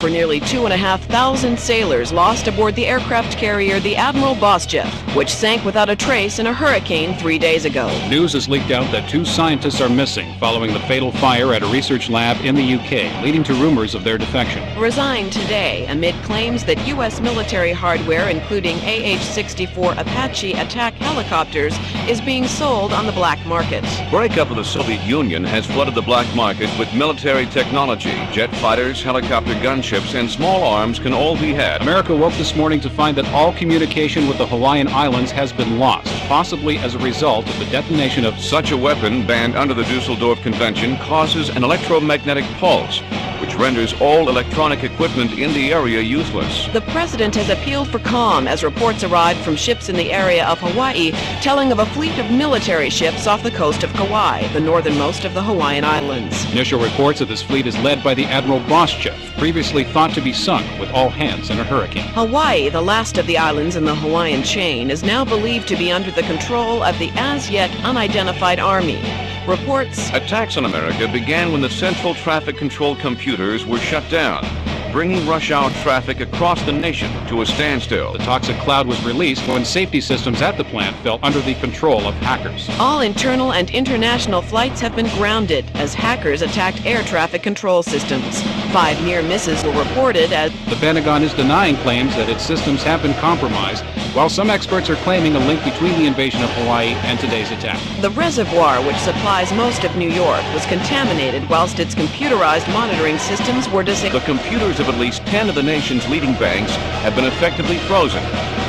for nearly 2,500 sailors lost aboard the aircraft carrier the Admiral Jumpjet, which sank without a trace in a hurricane 3 days ago. News has leaked out that 2 scientists are missing following the fatal fire at a research lab in the UK, leading to rumors of their defection. Resigned today amid claims that U.S. military hardware, including AH-64 Apache attack helicopters, is being sold on the black market. Breakup of the Soviet Union has flooded the black market with military technology. Jet fighters, helicopter gunships, and small arms can all be had. America woke this morning to find that all communication with the Hawaiian Islands has been lost, possibly as a result of the detonation of such a weapon banned under the Dusseldorf Convention causes an electromagnetic pulse, which renders all electronic equipment in the area useless. The president has appealed for calm as reports arrived from ships in the area of Hawaii telling of a fleet of military ships off the coast of Kauai, the northernmost of the Hawaiian Islands. Initial reports of this fleet is led by the Admiral Jumpjet, previously thought to be sunk with all hands in a hurricane. Hawaii, the last of the islands in the Hawaiian chain, is now believed to be under the control of the as-yet unidentified army. Reports. Attacks on America began when the central traffic control computers were shut down, bringing rush hour traffic across the nation to a standstill. The toxic cloud was released when safety systems at the plant fell under the control of hackers. All internal and international flights have been grounded as hackers attacked air traffic control systems. 5 near misses were reported as the Pentagon is denying claims that its systems have been compromised, while some experts are claiming a link between the invasion of Hawaii and today's attack. The reservoir, which supplies most of New York, was contaminated whilst its computerized monitoring systems were disabled. The computers of at least 10 of the nation's leading banks have been effectively frozen,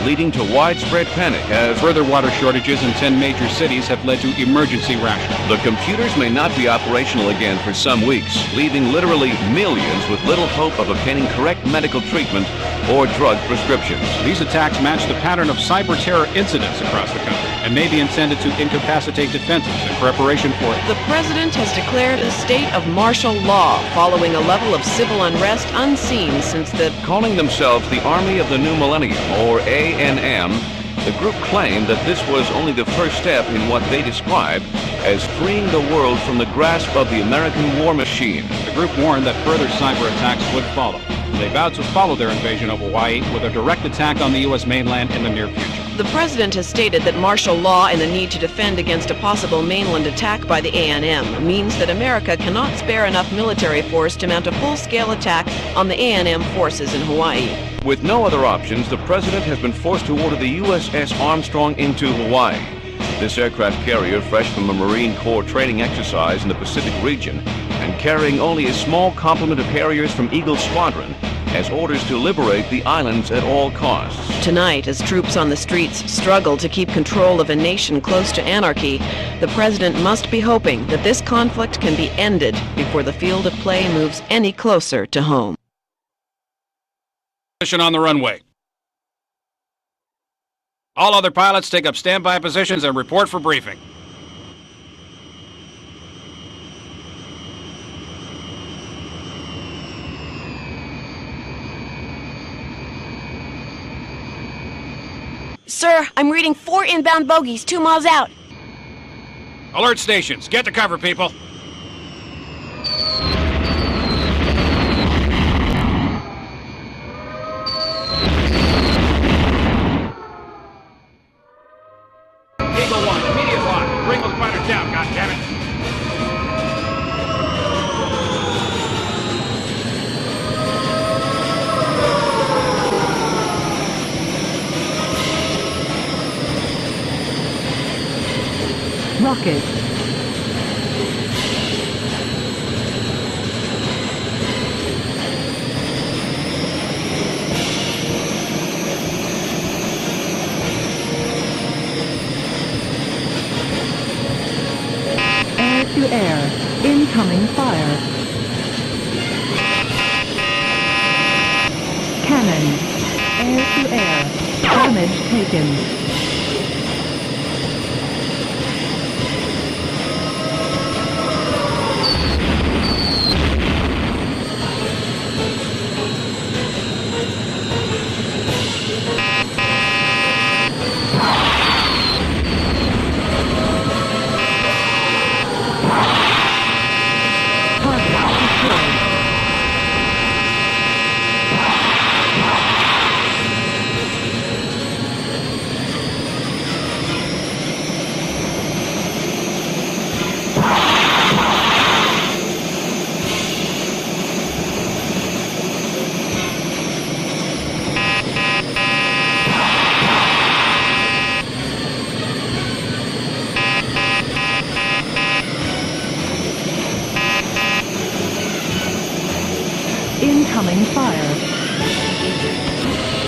leading to widespread panic as further water shortages in 10 major cities have led to emergency rationing. The computers may not be operational again for some weeks, leaving literally millions with little hope of obtaining correct medical treatment or drug prescriptions. These attacks match the pattern of cyber terror incidents across the country and may be intended to incapacitate defenses in preparation for it. The president has declared a state of martial law following a level of civil unrest unseen since the calling themselves the Army of the New Millennium, or ANM, the group claimed that this was only the first step in what they described as freeing the world from the grasp of the American war machine. The group warned that further cyber attacks would follow. They vowed to follow their invasion of Hawaii with a direct attack on the U.S. mainland in the near future. The president has stated that martial law and the need to defend against a possible mainland attack by the ANM means that America cannot spare enough military force to mount a full-scale attack on the ANM forces in Hawaii. With no other options, the president has been forced to order the USS Armstrong into Hawaii. This aircraft carrier, fresh from a Marine Corps training exercise in the Pacific region and carrying only a small complement of Harriers from Eagle Squadron, has orders to liberate the islands at all costs. Tonight, as troops on the streets struggle to keep control of a nation close to anarchy, the president must be hoping that this conflict can be ended before the field of play moves any closer to home. Position on the runway. All other pilots take up standby positions and report for briefing. Sir, I'm reading 4 inbound bogies 2 miles out. Alert stations, get to cover, people. Eagle 1, immediate lock. Bring those fighters down, goddammit. Rocket. Air to air. Incoming fire. Cannon. Air to air. Damage taken. Incoming fire.